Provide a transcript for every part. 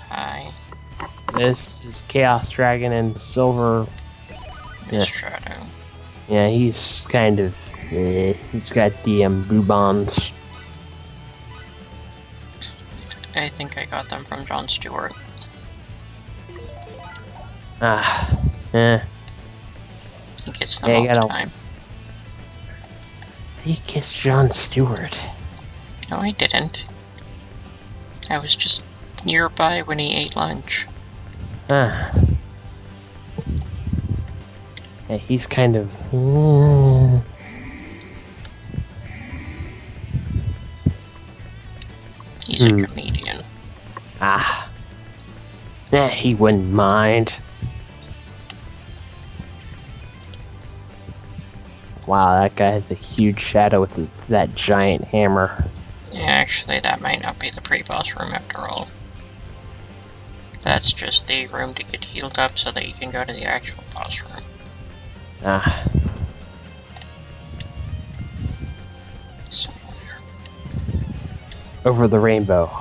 Hi. This is Chaos Dragon and Silver. Miss Shadow. Yeah, he's kind of. He's got DM boobons. I think I got them from Jon Stewart. He gets them all the time. He kissed Jon Stewart. No, I didn't. I was just nearby when he ate lunch. Yeah, he's kind of. He's a comedian. He wouldn't mind. Wow, that guy has a huge shadow with that giant hammer. Yeah, actually, that might not be the pre-boss room after all. That's just the room to get healed up so that you can go to the actual boss room. Somewhere. Over the rainbow.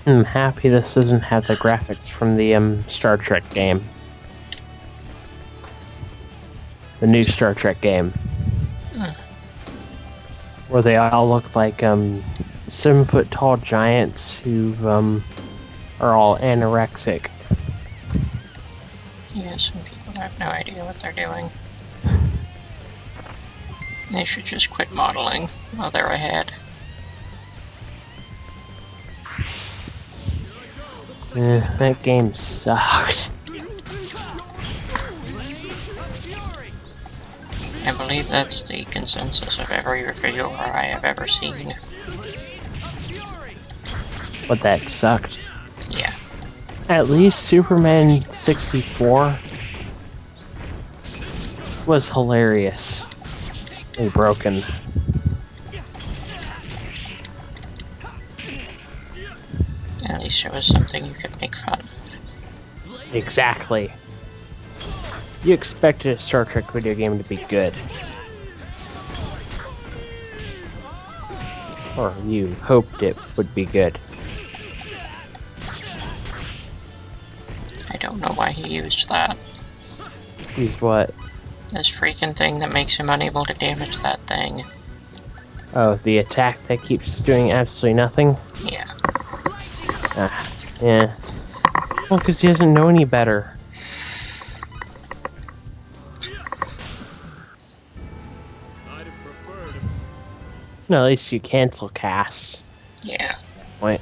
I'm happy this doesn't have the graphics from the Star Trek game. The new Star Trek game. Where they all look like 7-foot tall giants who are all anorexic. Yeah, some people have no idea what they're doing. They should just quit modeling while they're ahead. That game sucked. I believe that's the consensus of every reviewer I have ever seen. But that sucked. Yeah. At least Superman 64 was hilarious. And broken. At least it was something you could make fun of. Exactly. You expected a Star Trek video game to be good. Or you hoped it would be good. I don't know why he used that. Used what? This freaking thing that makes him unable to damage that thing. Oh, the attack that keeps doing absolutely nothing? Yeah. Yeah. Well, because he doesn't know any better. No, at least you cancel cast. Yeah. Wait.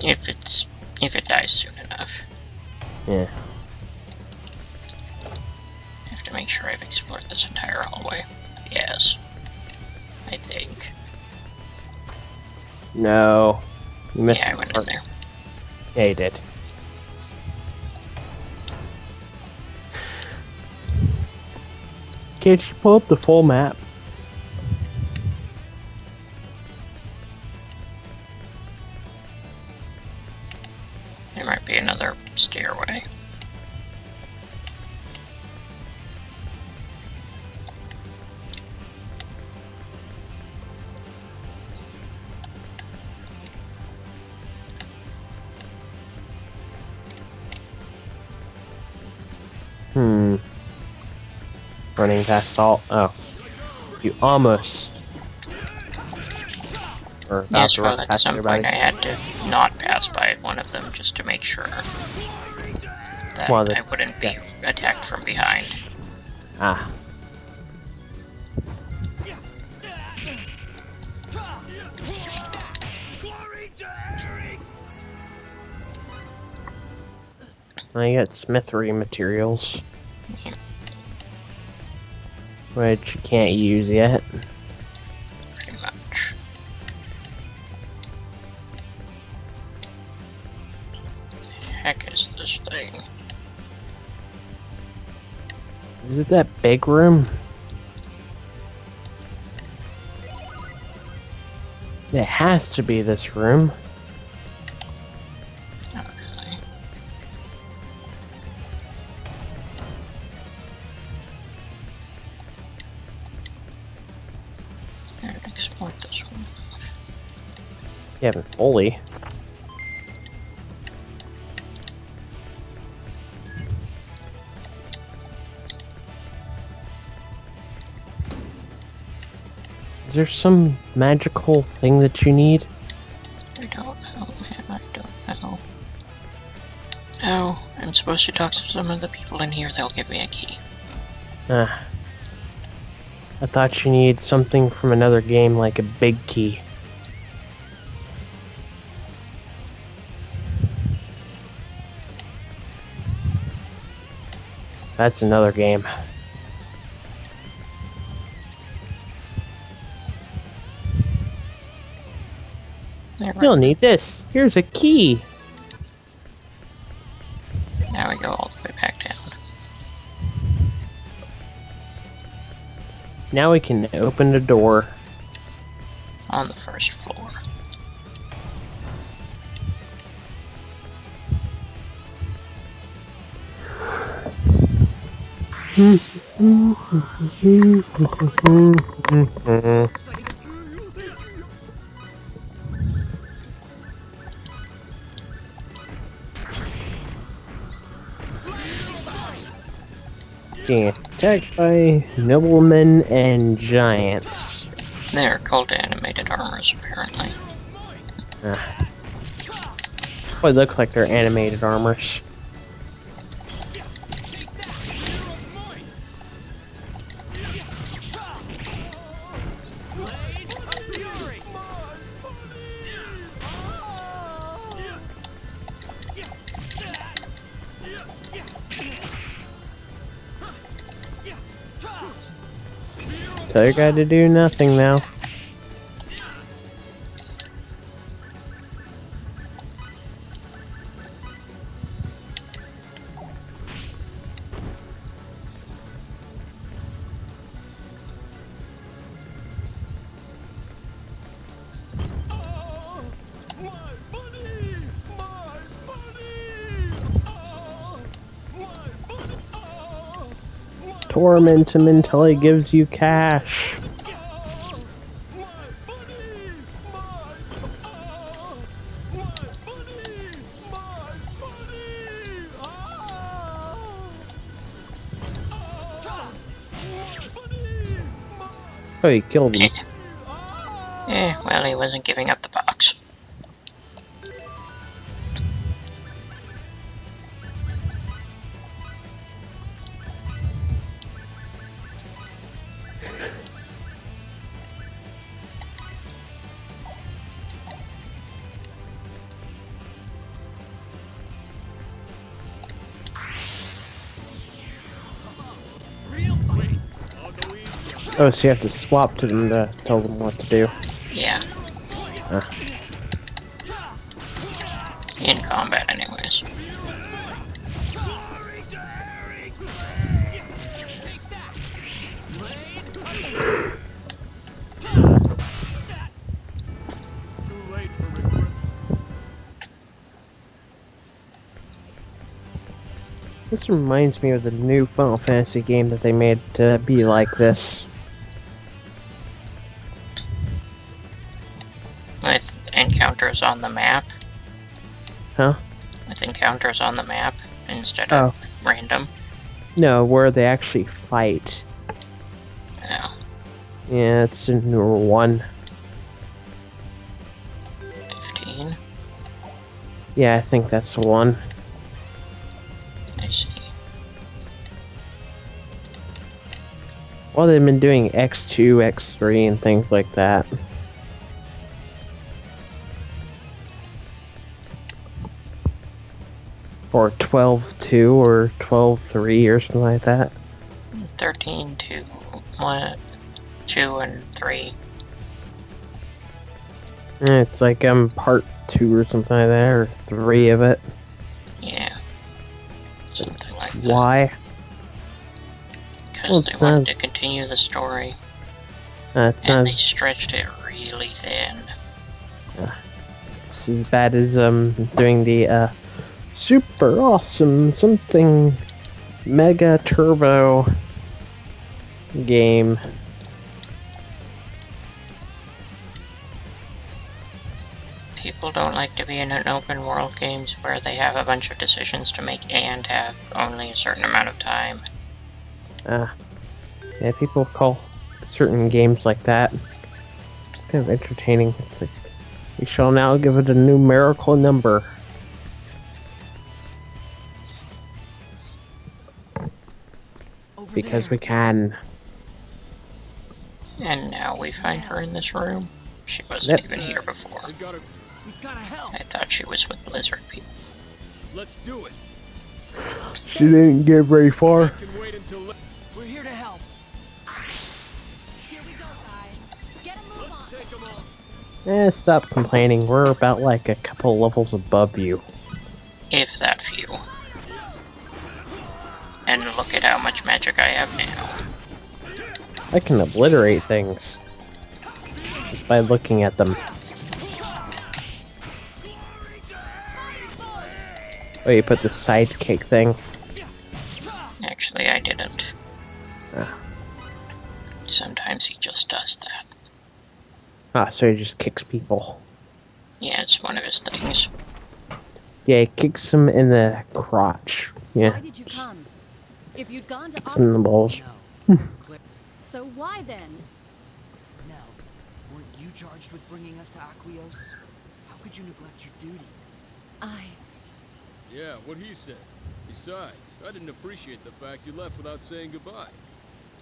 If it dies soon enough. Yeah. I have to make sure I've explored this entire hallway. Yes. I think. No. You missed. Yeah, I went in there. Yeah, you did. Can't you pull up the full map? There might be another stairway. Running past all. Oh. You almost. Or about Yeah, to so run at past some everybody. point I had to not pass by one of them just to make sure that I wouldn't be attacked from behind. Ah. I got smithery materials. Which you can't use yet. Pretty much. What the heck is this thing? Is it that big room? It has to be this room. Not really. Here, export this one. You haven't fully. Is there some magical thing that you need? I don't know, man. I don't know. Oh, I'm supposed to talk to some of the people in here. They'll give me a key. I thought you needed something from another game like a big key. That's another game. You'll need this. Here's a key. Now we go all the way back down. Now we can open the door. On the first floor. Being attacked by noblemen and giants. They're called animated armors, apparently. Well, they look like they're animated armors. Tell your guy to do nothing now. Torment him until he gives you cash. Oh, he killed him. Well, he wasn't giving up the box. Oh, so you have to swap to them to tell them what to do. Yeah. In combat, anyways. This reminds me of the new Final Fantasy game that they made to be like this. With encounters on the map. Huh? With encounters on the map instead of random. No, where they actually fight. Oh. Yeah, it's in number 1. 15? Yeah, I think that's the one. I see. Well, they've been doing X2, X3, and things like that. Or 12-2 or 12-3 or something like that. 13, 2, 1, 2, and 3. It's like part 2 or something like that, or 3 of it. Yeah. Something like that. Why? Because they wanted to continue the story. It And they sounds... stretched it really thin. It's as bad as doing the super awesome something mega turbo game. People don't like to be in an open world games where they have a bunch of decisions to make and have only a certain amount of time. Yeah, people call certain games like that. It's kind of entertaining. It's like, we shall now give it a numerical number. Because we can. And now we find her in this room. She wasn't even here before. I thought she was with lizard people. Let's do it. She didn't get very far. We're here to help. Here we go, guys. Get a move on. Stop complaining. We're about like a couple levels above you. If that few. And look at how much magic I have now. I can obliterate things just by looking at them. Oh, you put the sidekick thing? Actually, I didn't. Sometimes he just does that. So he just kicks people. Yeah, it's one of his things. Yeah, he kicks them in the crotch. Yeah. Why did you come? If you'd gone to Kicks them in the balls. So why then? Nell, weren't you charged with bringing us to Aquios? How could you neglect your duty? Yeah, what he said. Besides, I didn't appreciate the fact you left without saying goodbye.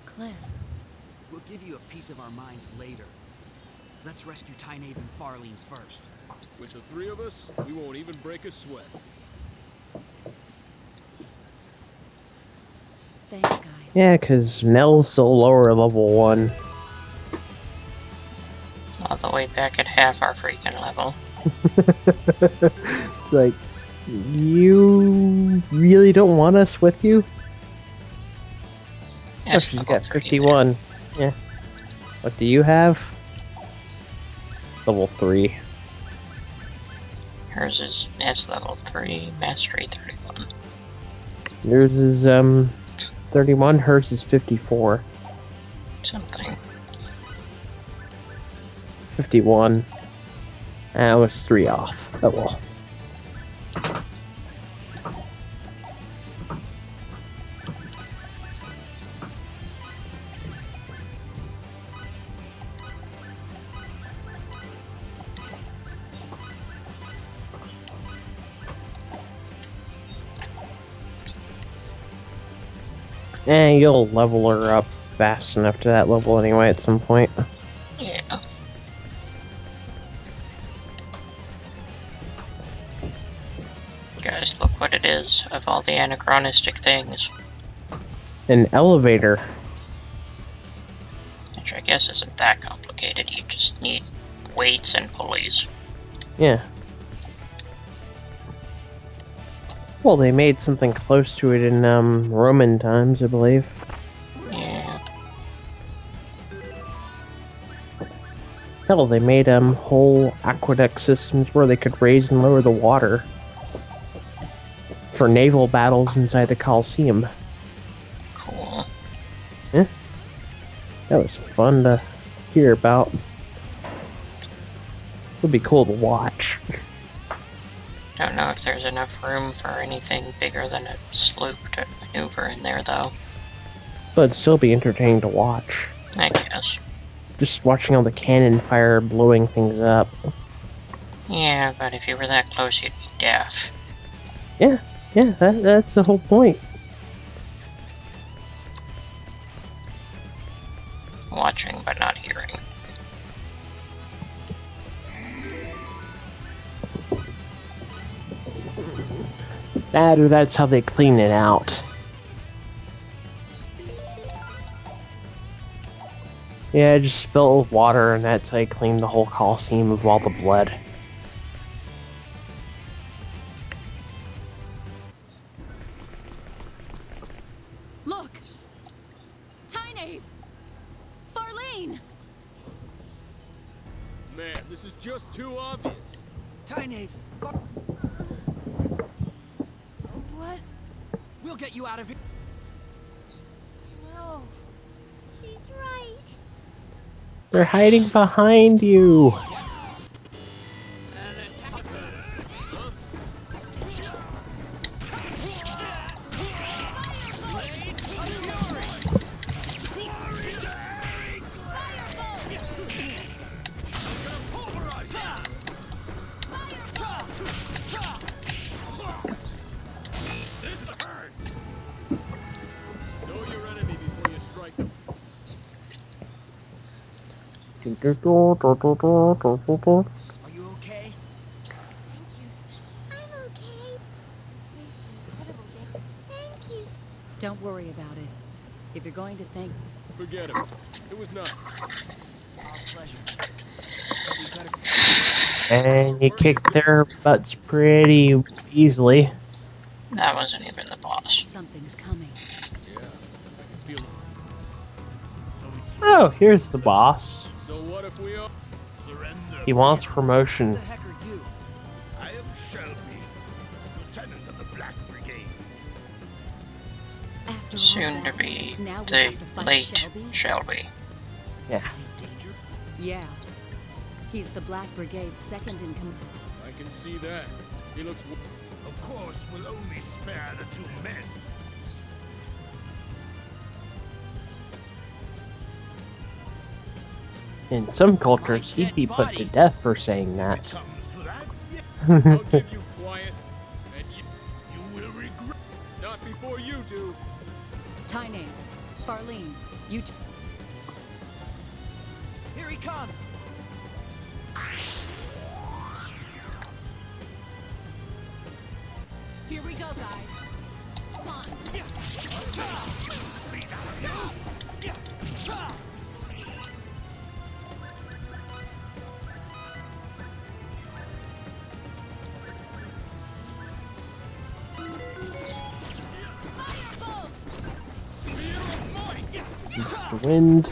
Cliff. We'll give you a piece of our minds later. Let's rescue Tynaeve and Farlene first. With the three of us, we won't even break a sweat. Thanks, guys. Yeah, because Nell's still lower level 1. All the way back at half our freaking level. It's like, you really don't want us with you? Oh, Yes, she's got 51. Yeah. What do you have? Level 3. Hers is S level 3, mastery 31. Yours is 31, hers is 54. Something. 51. I was 3 off. Oh well. And you'll level her up fast enough to that level anyway at some point. Yeah. Guys, look what it is of all the anachronistic things. An elevator. Which I guess isn't that complicated, you just need weights and pulleys. Yeah. Well, they made something close to it in Roman times, I believe. Yeah. Hell, they made whole aqueduct systems where they could raise and lower the water for naval battles inside the Colosseum. Cool. Yeah. That was fun to hear about. Would be cool to watch. Don't know if there's enough room for anything bigger than a sloop to maneuver in there, though. But it'd still be entertaining to watch. I guess. Just watching all the cannon fire blowing things up. Yeah, but if you were that close, you'd be deaf. Yeah, that's the whole point. Watching, but not hearing. That's how they clean it out. Yeah, just fill it with water, and that's how you clean the whole Colosseum of all the blood. Look! Tynaeve! Farlene! Man, this is just too obvious. Tynave, What? we'll get you out of here. No. She's right. They're hiding behind you. Know your enemy before you strike them. Are you okay? Thank you. I'm okay. Faced incredible day. Thank you. Don't worry about it. If you're going to thank... Forget him. It was not. Our pleasure. But we better. And you kicked their butts pretty easily. That wasn't even the boss. Something's coming. Yeah, I can feel it. Oh, here's the boss. So what if we all Surrender. He wants promotion. Who the heck are you? I am Shelby, Lieutenant of the Black Brigade. After all Soon that, to be now we the have to fight late Shelby? Shelby. Yeah. Is he danger? Yeah. He's the Black Brigade's second in command. I can see that. He looks Of course, we'll only spare the two men. In some cultures, he'd be put to death for saying that. Comes to that, I'll give you quiet, and you will regret. not before you do. Tyname, Farlene, you Here he comes. Here we go, guys. Come on. The wind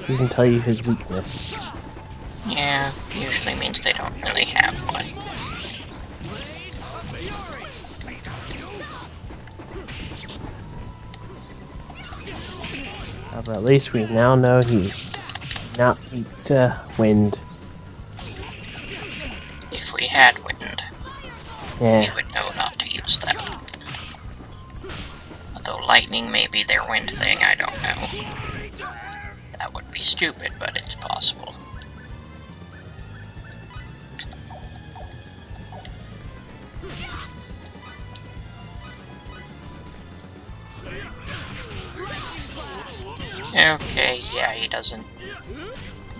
doesn't tell you his weakness. Yeah, usually means they don't really have one. But at least we now know he's not weak to wind. If we had wind, we Yeah. would know not to use that. Although lightning may be their wind thing, I don't know. That would be stupid, but it's possible. Okay, yeah, he doesn't.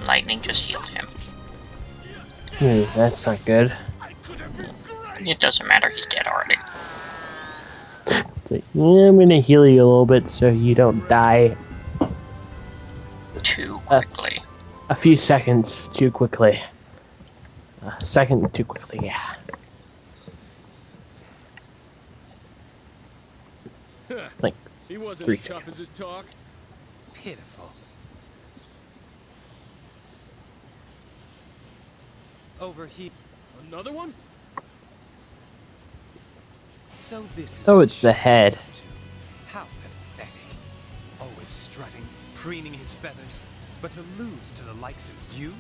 Lightning just healed him. That's not good. It doesn't matter, he's dead already. It's like, yeah, I'm gonna heal you a little bit so you don't die Too quickly. a few seconds too quickly. A second too quickly, yeah. Like, He wasn't 3 as tough seconds. as his talk. Pitiful. Over here. Another one? So this is Oh, what it's the Shelby's head. up to. How pathetic. Always strutting, preening his feathers, but to lose to the likes of you?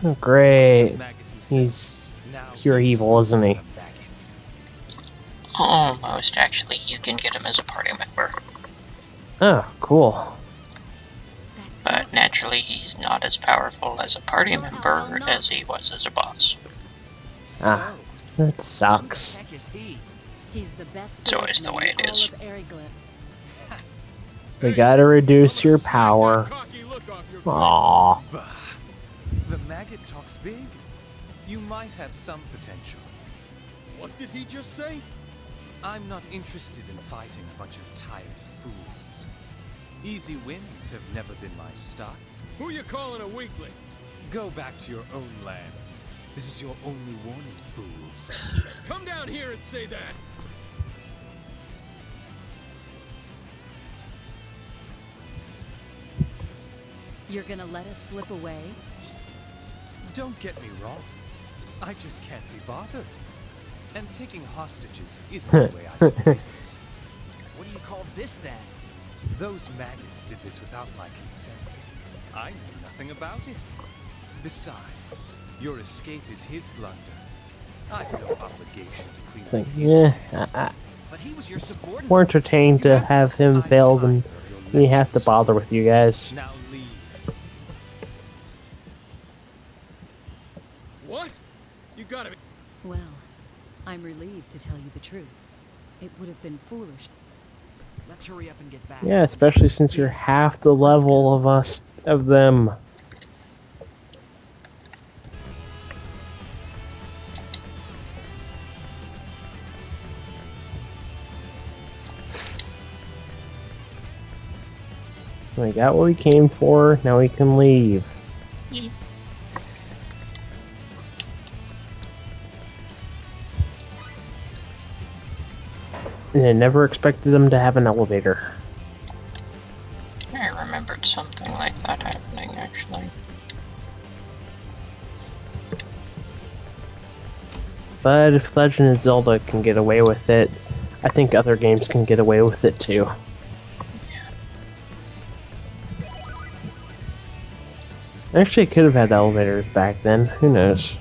Oh, great. Some maggot himself. He's Now pure he's evil, isn't he? the maggots. Almost, actually. You can get him as a party member. Oh, cool. But naturally, he's not as powerful as a party member as he was as a boss. Ah, So, that who the sucks. heck is he? He's the best It's always the way swordsman it in is. all of Aryglyph. We gotta reduce your power. Cocky look off your Aww. Bah. The maggot talks big. You might have some potential. What did he just say? I'm not interested in fighting a bunch of tired fools. Easy wins have never been my stock. Who you calling a weakling? Go back to your own lands. This is your only warning, fools. Come down here and say that. You're gonna let us slip away? Don't get me wrong. I just can't be bothered. And taking hostages isn't the way I do business. What do you call this then? Those maggots did this without my consent. I knew nothing about it. Besides, your escape is his blunder. I have no obligation to clean It's like, up yeah, his mess. But he was your subordinate. more entertained to have him fail than we have to bother with you guys. Now leave. What? You gotta be... Well, I'm relieved to tell you the truth. It would have been foolish. Let's hurry up and get back. Yeah, especially since you're half the level of them. We got what we came for, now we can leave. And I never expected them to have an elevator. I remembered something like that happening, actually. But if Legend of Zelda can get away with it, I think other games can get away with it too. Actually, it could have had elevators back then. Who knows?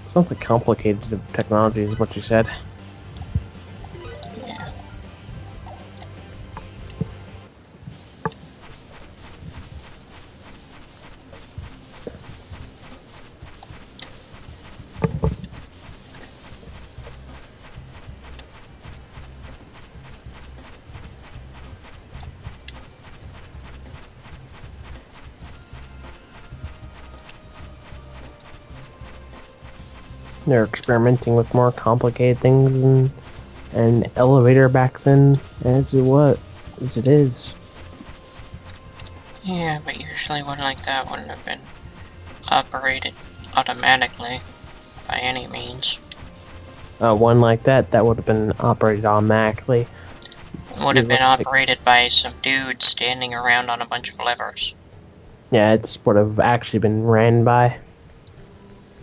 It's not that complicated of technology, is what you said. Yeah. They're experimenting with more complicated things than an elevator back then as it is. Yeah, but usually one like that wouldn't have been operated automatically by any means. One like that would have been operated automatically. Would have been operated by some dude standing around on a bunch of levers. Yeah, it's would have actually been ran by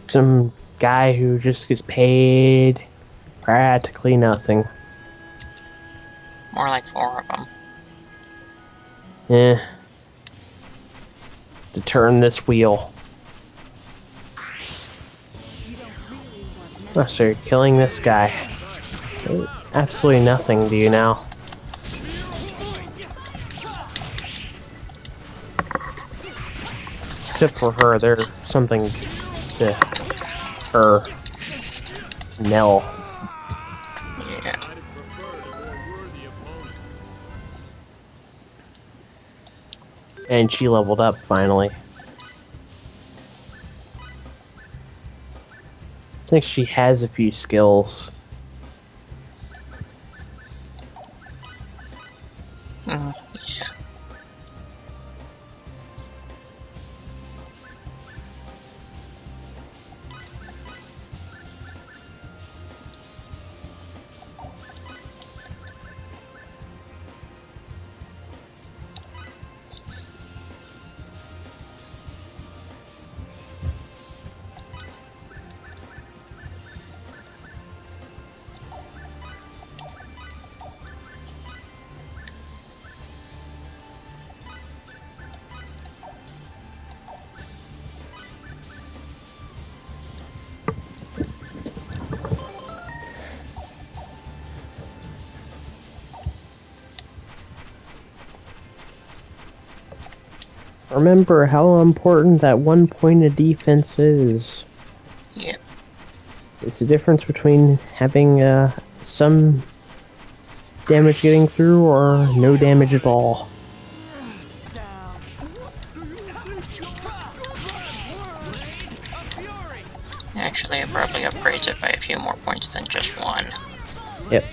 some guy who just gets paid practically nothing. More like 4 of them. Eh. To turn this wheel. Oh, so you're killing this guy. Absolutely nothing to you now. Except for her, there's something to her. Nell. Yeah. I'd have preferred a more worthy opponent. And she leveled up finally. I think she has a few skills. Yeah. Remember how important that one point of defense is. Yep. It's the difference between having some damage getting through or no damage at all. Actually, it probably upgrades it by a few more points than just one. Yep.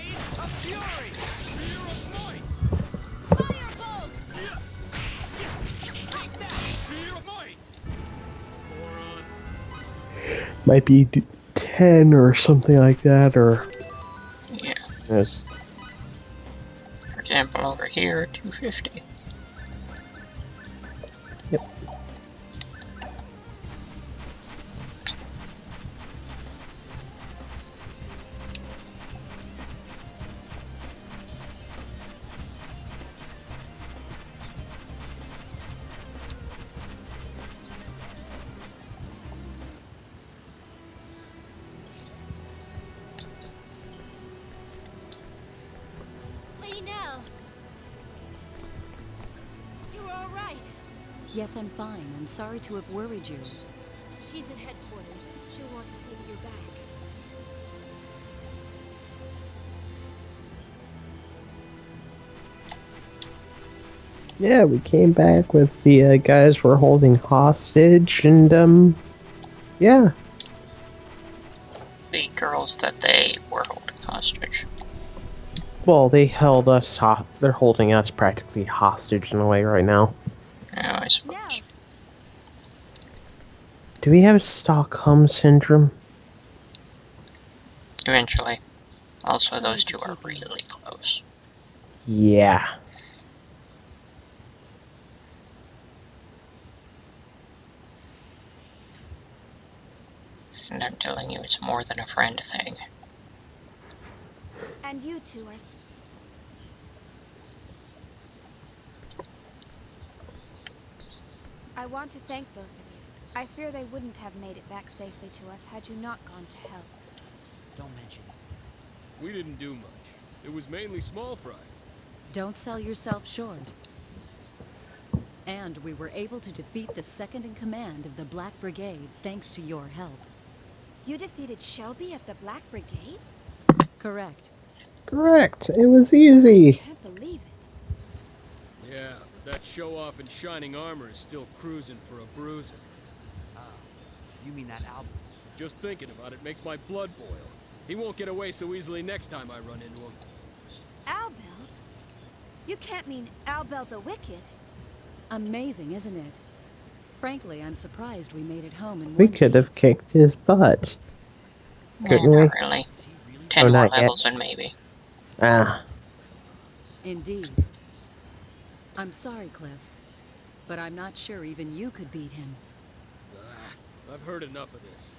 Might be 10 or something like that, or... Yeah. Yes. For example, over here, 250. Yep. Yes, I'm fine. I'm sorry to have worried you. She's at headquarters. She'll want to see that you're back. Yeah, we came back with the guys we're holding hostage, and yeah. The girls that they were holding hostage. Well, they held us. They're holding us practically hostage in a way right now. Yeah, I suppose. Do we have Stockholm syndrome? Eventually. Also, those two are really close. Yeah. And I'm telling you, it's more than a friend thing. And you two are... I want to thank both of you. I fear they wouldn't have made it back safely to us had you not gone to help. Don't mention it. We didn't do much. It was mainly small fry. Don't sell yourself short. And we were able to defeat the second in command of the Black Brigade thanks to your help. You defeated Shelby of the Black Brigade? Correct. Correct. It was I easy. can't believe it. Yeah, but that show-off in shining armor is still cruising for a bruising. You mean that Albert? Just thinking about it makes my blood boil. He won't get away so easily next time I run into him. Albel? You can't mean Albel the Wicked. Amazing, isn't it? Frankly, I'm surprised we made it home in We one could have piece. kicked his butt. Couldn't we? Not really. Is he really? 10 Oh, more not yet. levels and maybe. Ah. Indeed. I'm sorry, Cliff, but I'm not sure even you could beat him. I've heard enough of this.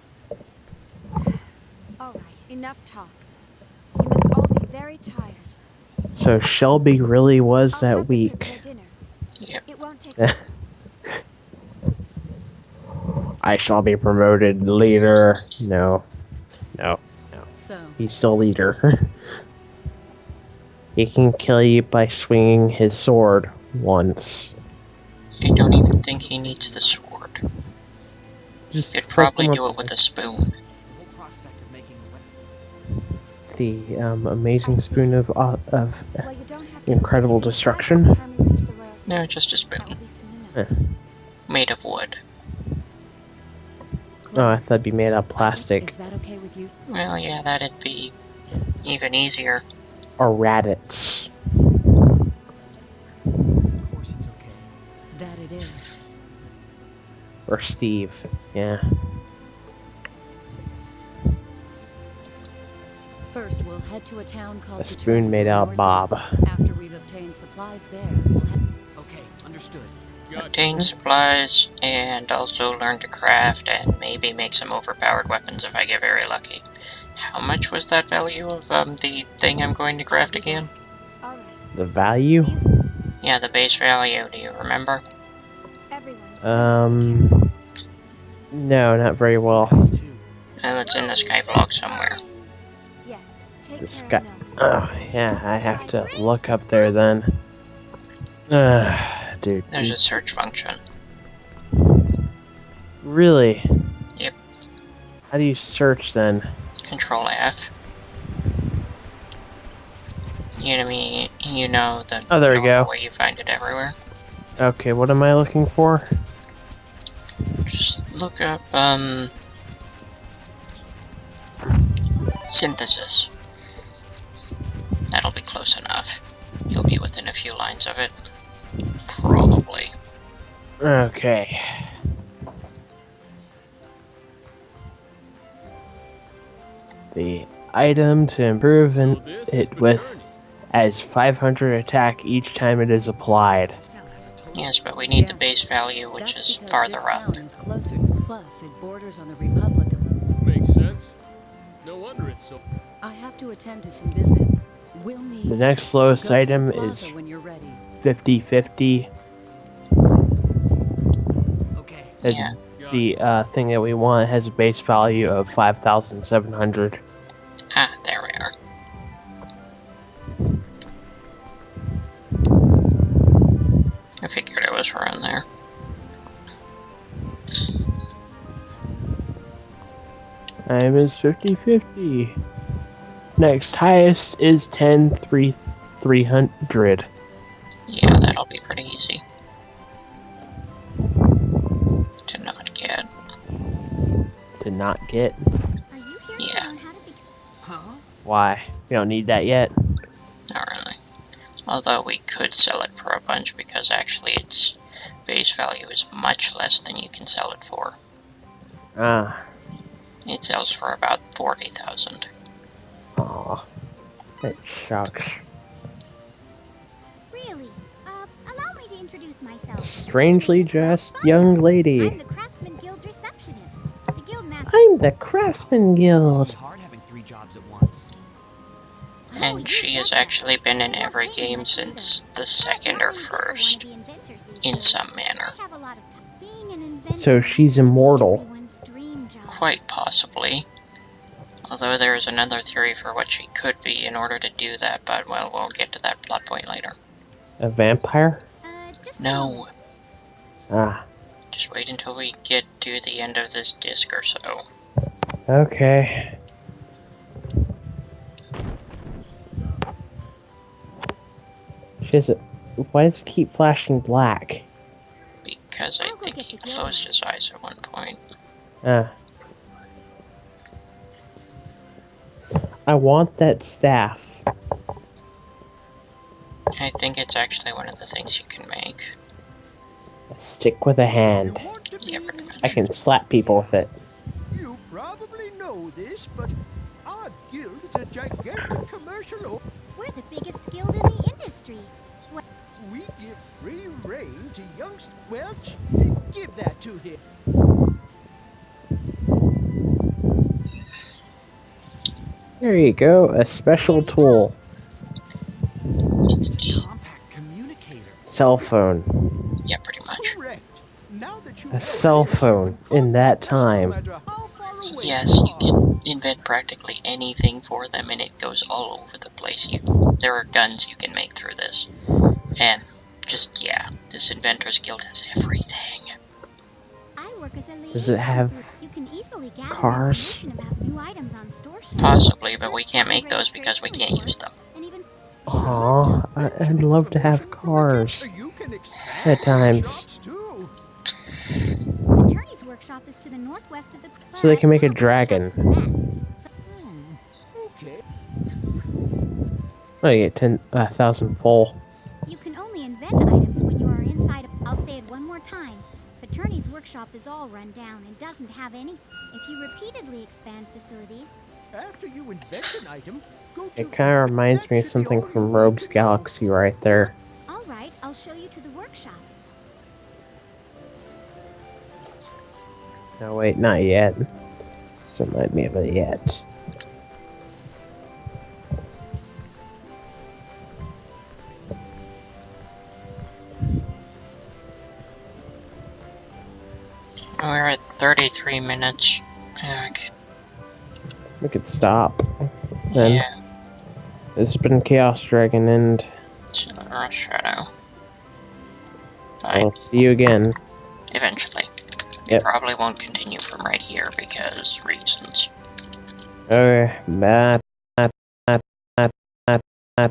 All right, enough talk. You must all be very tired. So Shelby really was I'll that have them weak. prepare dinner. Yep. It won't take long. I shall be promoted leader. No. No. No. So, He's still leader. He can kill you by swinging his sword once. I don't even think he needs the sword. Just He'd flick probably him do up it with a with spoon. The whole prospect of making a weapon. the amazing spoon of Well, you don't have to incredible by the destruction. time we reach the Royal No, City. just a That spoon. will be soon enough. Made of wood. Oh, I thought it'd be made out of plastic. is that okay with you? Well, yeah, that'd be even easier. Or radits. Of course it's okay. That it is. Or Steve. Yeah. First, we'll head to a town called A spoon Detroit made in the out of Bob. Northeast. After we've obtained supplies there, we'll head... Okay, understood. Gotcha. Obtain supplies, and also learn to craft, and maybe make some overpowered weapons if I get very lucky. How much was that value of the thing I'm going to craft again? All right. The value? See you soon, Yeah, the base value, do you remember? everyone. No, not very well. Guys too. Well, it's in the skyblock somewhere. Yes. Take The care sky. of Nova. Oh, yeah, I have to look up there then. Dude. There's a search function. Really? Yep. How do you search then? Control F. You know the Oh, there we go. way you find it everywhere. Okay, what am I looking for? Just look up, synthesis. That'll be close enough. You'll be within a few lines of it. Probably. Okay. The item to improve So this is it with paternity. adds 500 attack each time it is applied. This town has a total. Yes, but we need the Yes. base value, which That's is because farther this up. town is closer. Plus, it borders on the Republic of... Makes sense. No wonder it's so... I have to attend to some business. We'll need... The next lowest Go to the item plaza is when you're ready. 50/50. Okay. As Yeah. Got the thing that we want has a base value of 5,700. Ah, there we are. I figured it was around there. Time is 50-50. Next highest is 10,300. Yeah, that'll be pretty easy to not get. To not get? Are you here Yeah. to learn how to be? Huh? Why? We don't need that yet. Not really. Although we could sell it for a bunch because actually its base value is much less than you can sell it for. Ah. It sells for about 40,000. Aw. That sucks. Really? Allow me to introduce myself. Strangely My name's dressed Ralph young Fine. lady. I'm the Craftsman Guild's receptionist. The guild master. I'm the Craftsman Must Guild. be hard having 3 jobs at once. Oh, And you she has betcha. actually been in They don't every pay me game much since either. the But second now or I'm good for one of first, the inventors these in days. some manner. I have a lot of time. Being an inventor So she's used to be immortal. everyone's dream job. Quite possibly. Although there is another theory for what she could be in order to do that, but well, we'll get to that plot point later. A vampire? Just a No, moment. Ah. just wait until we get to the end of this disc or so. Okay. She has a... Why does it keep flashing black? Because I I'll go think get he the guild closed his master. eyes at one point. Ah. I want that staff. I think it's actually one of the things you can make. A stick with a hand. You want to Yeah, be pretty much. I can slap people with it. You probably know this, but our guild is a gigantic commercial. We're the biggest guild in the industry. What? We give free reign to youngsters. Welch, give that to him. There you go, a special tool. It's It's a a... compact communicator. Cell phone. yeah, pretty much. Correct. Now that you A cell phone in that time. Yes, you can invent practically anything for them and it goes all over the place. There are guns you can make through this. And just, yeah, this Inventors Guild has everything. I work as a liaison. Does it have You can easily gather cars? information about new items on store shelves. Possibly, but we Search can't patent make those because we can't use them. registrations, and even Aw, I'd love to have cars. You can expand At times. shops too. Attorney's workshop is to the northwest of the. So they can make a Workshop's dragon. a mess. So Okay. Oh, you get 10,000 full. you can only invent items when you are inside. I'll say it one more time. Attorney's workshop is all run down and doesn't have any. If you repeatedly expand facilities, After you invent an item, go to It kind of reminds me of something from Rogue's Galaxy right there. all right, I'll show you to the workshop. No, wait, not yet. So it might be able to yet. We're at 33 minutes. Ugh. We could stop. Then Yeah, this has been Chaos Dragon, and Silver Shadow. I'll Bye. see you again. Eventually. We Yep. probably won't continue from right here because reasons. Okay, bye.